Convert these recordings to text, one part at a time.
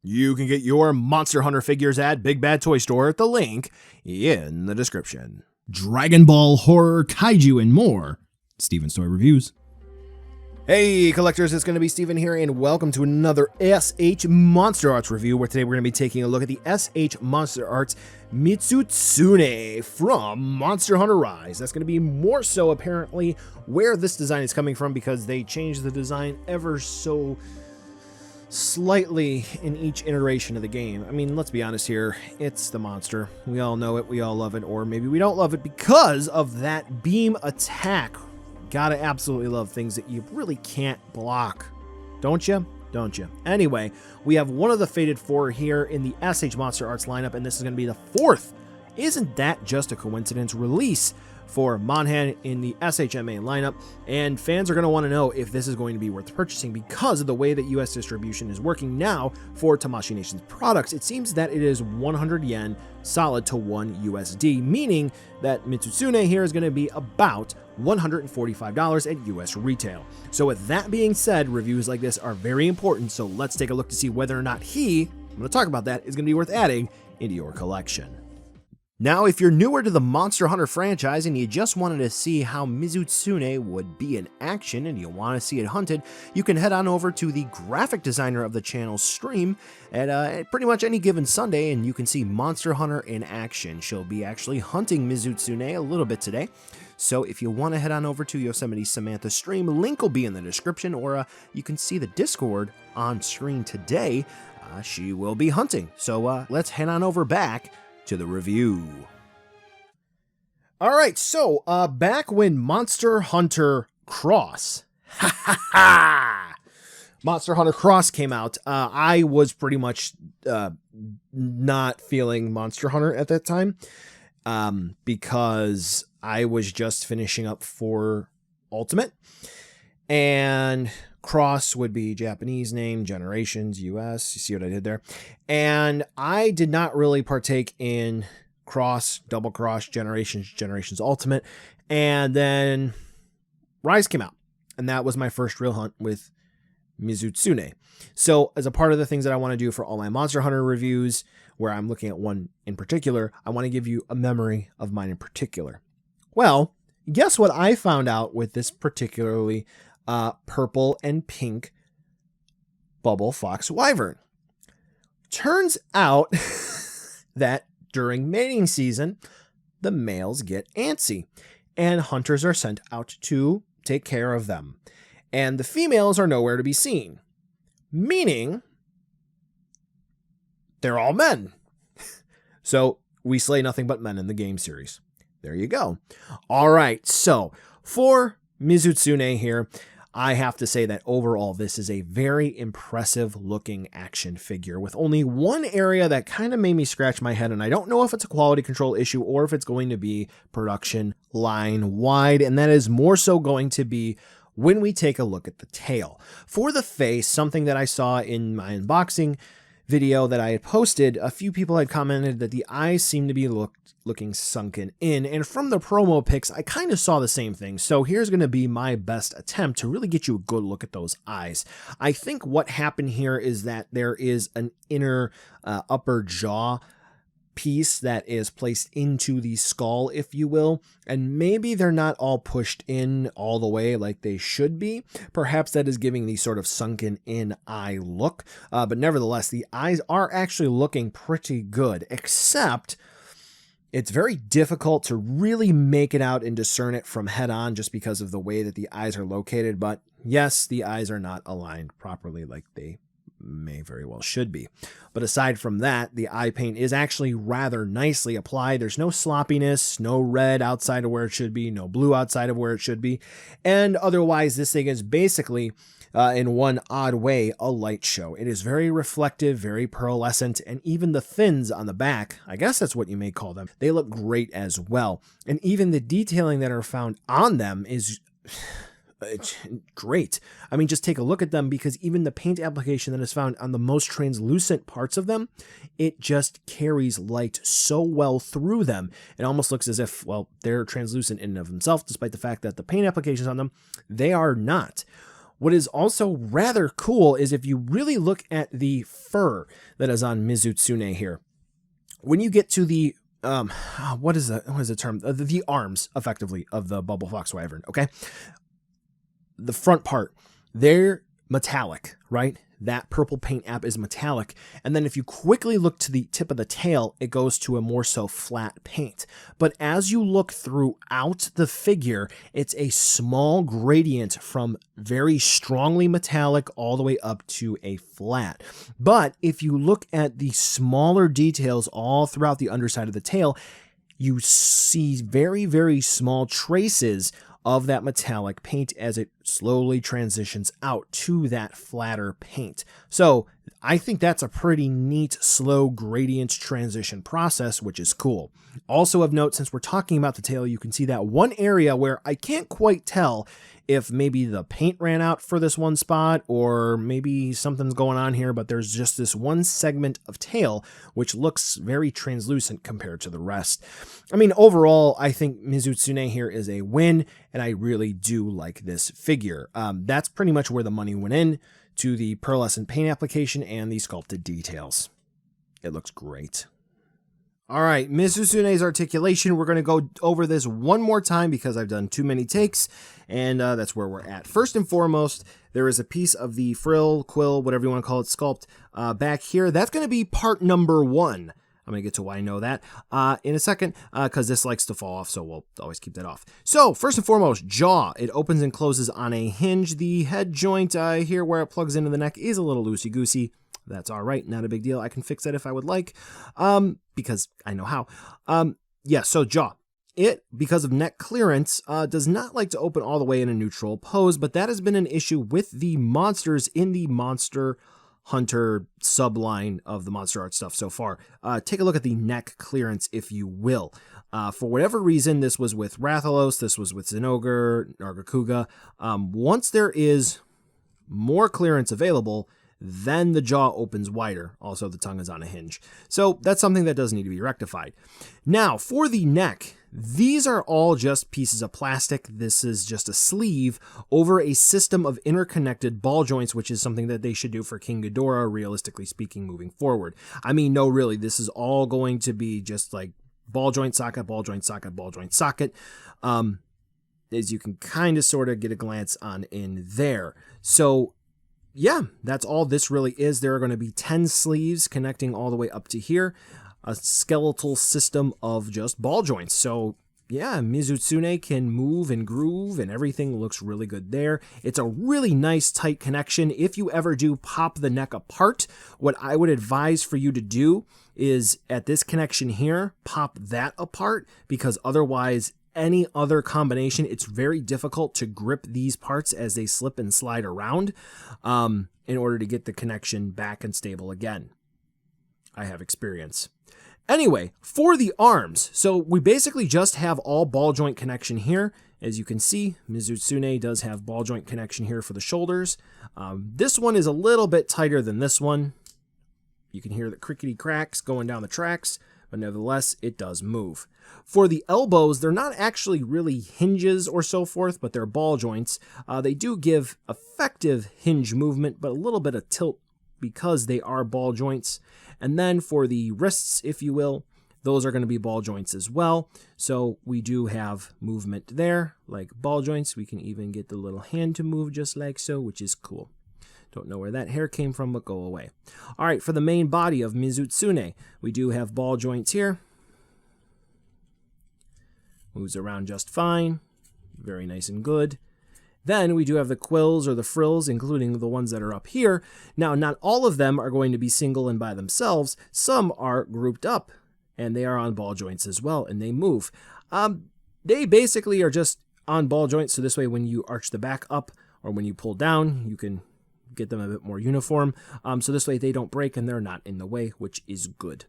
You can get your Monster Hunter figures at BigBadToyStore at the link in the description. Dragon Ball, horror, kaiju, and more. Steven's Toy Reviews. Hey collectors, it's going to be Steven here, and welcome to another SH Monster Arts review, where today we're going to be taking a look at the SH MonsterArts Mizutsune from Monster Hunter Rise. That's going to be more so apparently where this design is coming from, because they changed the design ever so slightly in each iteration of the game. I mean, let's be honest here, it's the monster. We all know it, we all love it, or maybe we don't love it because of that beam attack. Gotta absolutely love things that you really can't block. Don't you? Don't you? Anyway, we have one of the Fated 4 here in the SH MonsterArts lineup, and this is going to be the fourth. Isn't that just a coincidence? Release for Monhan in the SHMA lineup, and fans are going to want to know if this is going to be worth purchasing because of the way that US distribution is working now for Tamashii Nation's products. It seems that it is 100 yen solid to 1 USD, meaning that Mizutsune here is going to be about $145 at US retail. So with that being said, reviews like this are very important, so let's take a look to see whether or not I'm going to talk about that, is going to be worth adding into your collection. Now, if you're newer to the Monster Hunter franchise and you just wanted to see how Mizutsune would be in action and you want to see it hunted, you can head on over to the graphic designer of the channel's stream at pretty much any given Sunday, and you can see Monster Hunter in action. She'll be actually hunting Mizutsune a little bit today. So if you want to head on over to Yosemite Samantha's stream, link will be in the description, or you can see the Discord on screen today. She will be hunting. So let's head on over back to the review. Alright, so back when Monster Hunter Cross Monster Hunter Cross came out, I was pretty much not feeling Monster Hunter at that time, because I was just finishing up for Ultimate, and Cross would be Japanese name, Generations, US. You see what I did there? And I did not really partake in Cross, Double Cross, Generations Ultimate. And then Rise came out, and that was my first real hunt with Mizutsune. So as a part of the things that I want to do for all my Monster Hunter reviews, where I'm looking at one in particular, I want to give you a memory of mine in particular. Well, guess what I found out with this particularly purple and pink Bubble Fox Wyvern. Turns out that during mating season, the males get antsy, and hunters are sent out to take care of them. And the females are nowhere to be seen, meaning they're all men. So we slay nothing but men in the game series. There you go. All right, so for Mizutsune here, I have to say that overall this is a very impressive looking action figure, with only one area that kind of made me scratch my head, and I don't know if it's a quality control issue or if it's going to be production line wide, and that is more so going to be when we take a look at the tail. For the face, something that I saw in my unboxing video that I had posted, a few people had commented that the eyes seem to be looking sunken in, and from the promo pics I kind of saw the same thing. So here's going to be my best attempt to really get you a good look at those eyes. I think what happened here is that there is an inner upper jaw piece that is placed into the skull, if you will, and maybe they're not all pushed in all the way like they should be. Perhaps that is giving the sort of sunken in eye look, but nevertheless the eyes are actually looking pretty good, except it's very difficult to really make it out and discern it from head on just because of the way that the eyes are located. But yes, the eyes are not aligned properly like they may very well should be. But aside from that, the eye paint is actually rather nicely applied. There's no sloppiness, no red outside of where it should be, no blue outside of where it should be. And otherwise, this thing is basically, in one odd way, a light show. It is very reflective, very pearlescent, and even the fins on the back, I guess that's what you may call them, they look great as well. And even the detailing that are found on them is it's great. I mean, just take a look at them, because even the paint application that is found on the most translucent parts of them, it just carries light so well through them. It almost looks as if, well, they're translucent in and of themselves, despite the fact that the paint applications on them, they are not. What is also rather cool is if you really look at the fur that is on Mizutsune here, when you get to the what is the term? The arms, effectively, of the Bubble Fox Wyvern, okay? The front part, they're metallic, right? That purple paint app is metallic. And then if you quickly look to the tip of the tail, it goes to a more so flat paint. But as you look throughout the figure, it's a small gradient from very strongly metallic all the way up to a flat. But if you look at the smaller details all throughout the underside of the tail, you see very, very small traces of that metallic paint as it slowly transitions out to that flatter paint. So I think that's a pretty neat, slow gradient transition process, which is cool. Also of note, since we're talking about the tail, you can see that one area where I can't quite tell if maybe the paint ran out for this one spot or maybe something's going on here, but there's just this one segment of tail which looks very translucent compared to the rest. I mean, overall, I think Mizutsune here is a win, and I really do like this figure. That's pretty much where the money went in, to the pearlescent paint application and the sculpted details. It looks great. All right, Mizutsune's Articulation. We're going to go over this one more time because I've done too many takes, and that's where we're at. First and foremost, there is a piece of the frill, quill, whatever you want to call it, sculpt back here. That's going to be part number 1. I'm going to get to why I know that in a second, because this likes to fall off, so we'll always keep that off. So, first and foremost, jaw. It opens and closes on a hinge. The head joint here where it plugs into the neck is a little loosey-goosey. That's all right, not a big deal. I can fix that if I would like, because I know how. Yeah, so jaw. It, because of neck clearance, does not like to open all the way in a neutral pose, but that has been an issue with the monsters in the Monster Hunter subline of the MonsterArts stuff so far. Take a look at the neck clearance, if you will. For whatever reason, this was with Rathalos, this was with Zinogre, Nargacuga. Once there is more clearance available, then the jaw opens wider. Also, the tongue is on a hinge. So that's something that does need to be rectified. Now, for the neck, these are all just pieces of plastic. This is just a sleeve over a system of interconnected ball joints, which is something that they should do for King Ghidorah, realistically speaking, moving forward. I mean, no, really, this is all going to be just like ball joint socket, ball joint socket, ball joint socket. As you can kind of sort of get a glance on in there. So yeah, that's all this really is. There are going to be 10 sleeves connecting all the way up to here. A skeletal system of just ball joints. So yeah, Mizutsune can move and groove and everything looks really good there. It's a really nice tight connection. If you ever do pop the neck apart, what I would advise for you to do is at this connection here, pop that apart, because otherwise any other combination, it's very difficult to grip these parts as they slip and slide around in order to get the connection back and stable again. I have experience. Anyway, for the arms, so we basically just have all ball joint connection here. As you can see, Mizutsune does have ball joint connection here for the shoulders. This one is a little bit tighter than this one. You can hear the crickety cracks going down the tracks, but nevertheless, it does move. For the elbows, they're not actually really hinges or so forth, but they're ball joints. They do give effective hinge movement, but a little bit of tilt because they are ball joints. And then for the wrists, if you will, those are going to be ball joints as well. So we do have movement there, like ball joints. We can even get the little hand to move just like so, which is cool. Don't know where that hair came from, but go away. All right, for the main body of Mizutsune, we do have ball joints here. Moves around just fine. Very nice and good. Then we do have the quills or the frills, including the ones that are up here. Now, not all of them are going to be single and by themselves. Some are grouped up, and they are on ball joints as well, and they move. They basically are just on ball joints, so this way when you arch the back up or when you pull down, you can get them a bit more uniform. So this way they don't break and they're not in the way, which is good.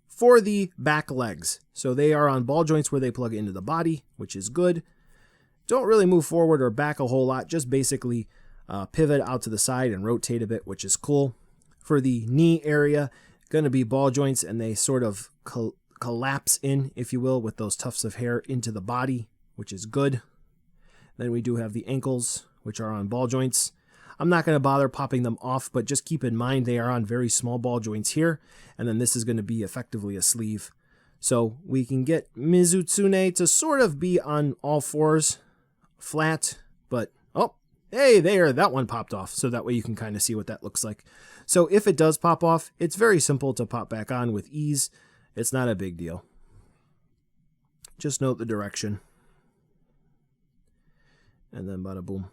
For the back legs, so they are on ball joints where they plug into the body, which is good. Don't really move forward or back a whole lot, just basically pivot out to the side and rotate a bit, which is cool. For the knee area, going to be ball joints, and they sort of collapse in, if you will, with those tufts of hair into the body, which is good. Then we do have the ankles, which are on ball joints. I'm not going to bother popping them off, but just keep in mind they are on very small ball joints here, and then this is going to be effectively a sleeve. So we can get Mizutsune to sort of be on all fours, flat, but oh, hey, there, that one popped off, so that way you can kind of see what that looks like. So if it does pop off, it's very simple to pop back on with ease. It's not a big deal. Just note the direction. And then bada boom.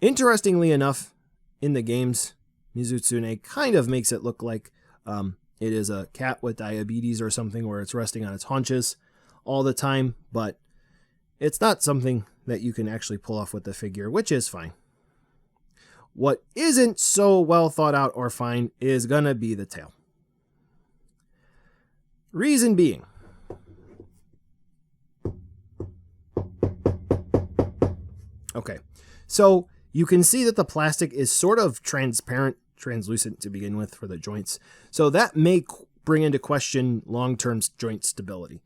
Interestingly enough, in the games, Mizutsune kind of makes it look like it is a cat with diabetes or something, where it's resting on its haunches all the time, but it's not something that you can actually pull off with the figure, which is fine. What isn't so well thought out or fine is gonna be the tail. Reason being, okay, so you can see that the plastic is sort of translucent to begin with for the joints. So that may bring into question long-term joint stability.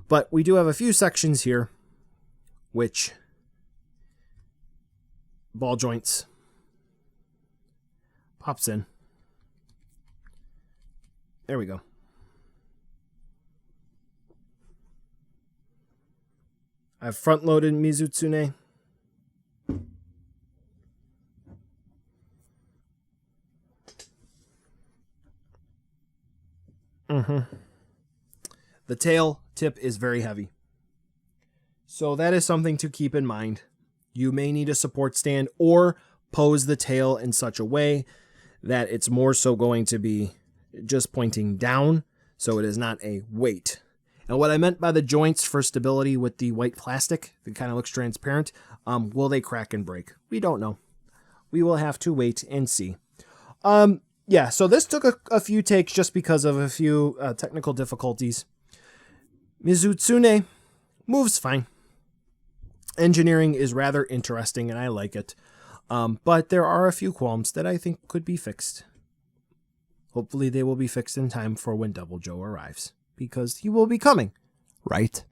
But we do have a few sections here which ball joints pops in. There we go. I've front-loaded Mizutsune. The tail tip is very heavy. So that is something to keep in mind. You may need a support stand or pose the tail in such a way that it's more so going to be just pointing down, so it is not a weight. And what I meant by the joints for stability with the white plastic, that kind of looks transparent, will they crack and break? We don't know. We will have to wait and see. Yeah, so this took a few takes just because of a few technical difficulties. Mizutsune moves fine. Engineering is rather interesting, and I like it. But there are a few qualms that I think could be fixed. Hopefully they will be fixed in time for when Double Joe arrives, because he will be coming, right?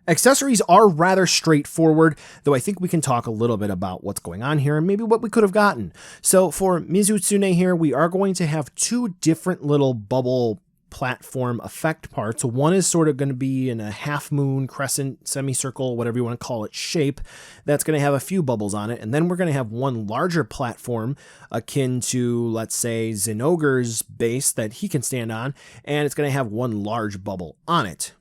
Accessories are rather straightforward, though I think we can talk a little bit about what's going on here and maybe what we could have gotten. So for Mizutsune here, we are going to have two different little bubble platform effect parts. One is sort of going to be in a half moon, crescent, semicircle, whatever you want to call it, shape. That's going to have a few bubbles on it. And then we're going to have one larger platform akin to, let's say, Zinogre's base that he can stand on. And it's going to have one large bubble on it.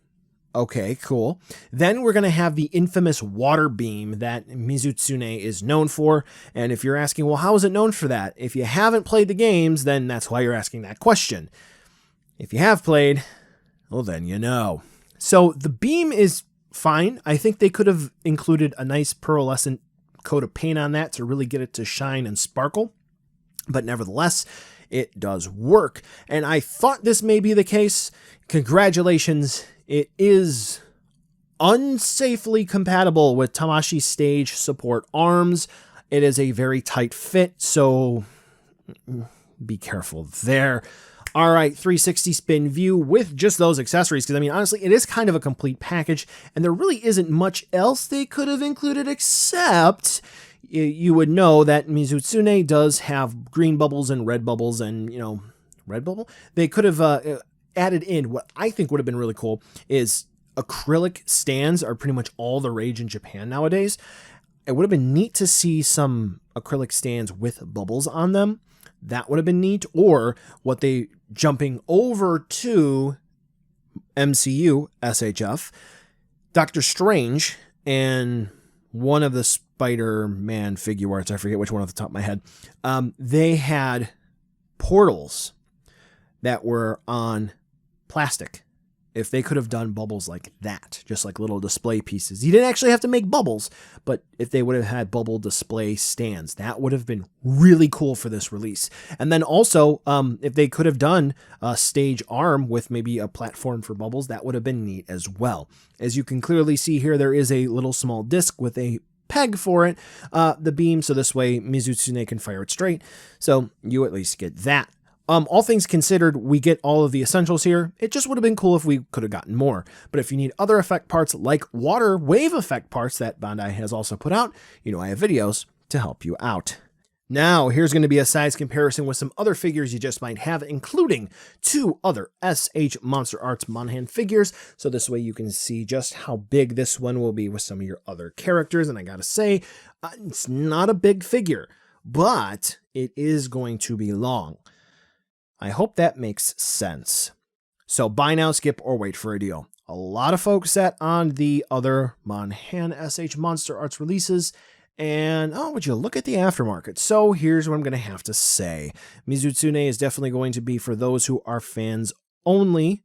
Okay, cool. Then we're going to have the infamous water beam that Mizutsune is known for. And if you're asking, well, how is it known for that? If you haven't played the games, then that's why you're asking that question. If you have played, well, then you know. So the beam is fine. I think they could have included a nice pearlescent coat of paint on that to really get it to shine and sparkle. But nevertheless, it does work. And I thought this may be the case. Congratulations. It is unsafely compatible with Tamashi's stage support arms. It is a very tight fit, so be careful there. All right, 360 spin view with just those accessories, because I mean, honestly, it is kind of a complete package, and there really isn't much else they could have included, except you would know that Mizutsune does have green bubbles and red bubbles, and, you know, red bubble? They could have added in what I think would have been really cool is acrylic stands are pretty much all the rage in Japan nowadays. It would have been neat to see some acrylic stands with bubbles on them. That would have been neat. Or what they jumping over to MCU, SHF, Doctor Strange, and one of the Spider-Man figure arts, I forget which one off the top of my head, they had portals that were on plastic. If they could have done bubbles like that, just like little display pieces. You didn't actually have to make bubbles, but if they would have had bubble display stands, that would have been really cool for this release. And then also, if they could have done a stage arm with maybe a platform for bubbles, that would have been neat as well. As you can clearly see here, there is a little small disc with a peg for it, the beam, so this way Mizutsune can fire it straight. So you at least get that. All things considered, we get all of the essentials here. It just would have been cool if we could have gotten more. But if you need other effect parts like water wave effect parts that Bandai has also put out, you know I have videos to help you out. Now, here's going to be a size comparison with some other figures you just might have, including 2 other SH MonsterArts Monhan figures. So this way you can see just how big this one will be with some of your other characters. And I gotta say, it's not a big figure, but it is going to be long. I hope that makes sense. So buy now, skip, or wait for a deal. A lot of folks sat on the other Monhan SH MonsterArts releases, and oh, would you look at the aftermarket? So here's what I'm going to have to say. Mizutsune is definitely going to be for those who are fans only.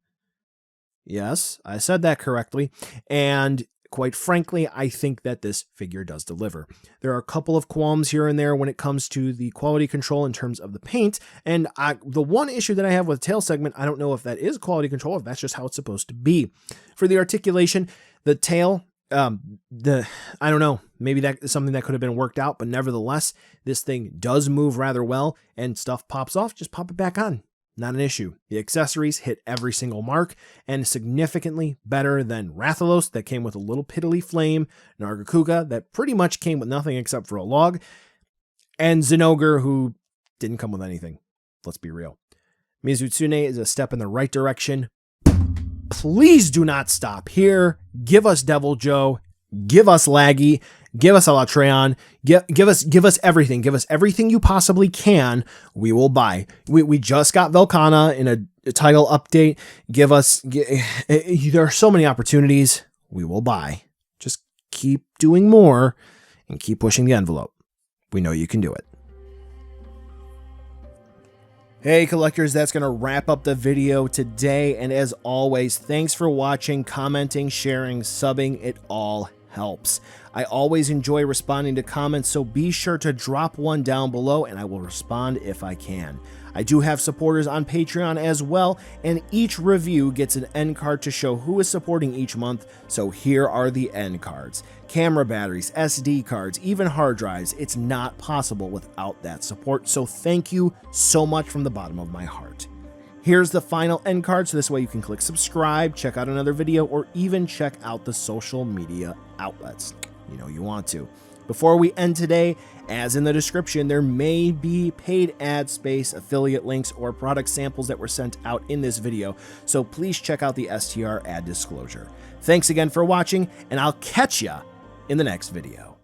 Yes, I said that correctly. And quite frankly, I think that this figure does deliver. There are a couple of qualms here and there when it comes to the quality control in terms of the paint. And the one issue that I have with the tail segment, I don't know if that is quality control, if that's just how it's supposed to be. For the articulation, the tail, I don't know, maybe that is something that could have been worked out, but nevertheless, this thing does move rather well, and stuff pops off, just pop it back on. Not an issue. The accessories hit every single mark, and significantly better than Rathalos that came with a little piddly flame, Nargacuga that pretty much came with nothing except for a log, and Zinogre who didn't come with anything. Let's be real. Mizutsune is a step in the right direction. Please do not stop here. Give us Devil Joe. Give us Laggy. Give us Alatreon. Give us everything. Give us everything you possibly can. We will buy. We just got Velkhana in a title update. There are so many opportunities. We will buy. Just keep doing more and keep pushing the envelope. We know you can do it. Hey collectors, that's going to wrap up the video today, and as always, thanks for watching, commenting, sharing, subbing, it all helps. I always enjoy responding to comments, so be sure to drop one down below and I will respond if I can. I do have supporters on Patreon as well, and each review gets an end card to show who is supporting each month, so here are the end cards. Camera batteries, SD cards, even hard drives. It's not possible without that support, so thank you so much from the bottom of my heart. Here's the final end card, so this way you can click subscribe, check out another video, or even check out the social media outlets. You know you want to. Before we end today, as in the description, there may be paid ad space, affiliate links, or product samples that were sent out in this video, so please check out the STR ad disclosure. Thanks again for watching, and I'll catch ya in the next video.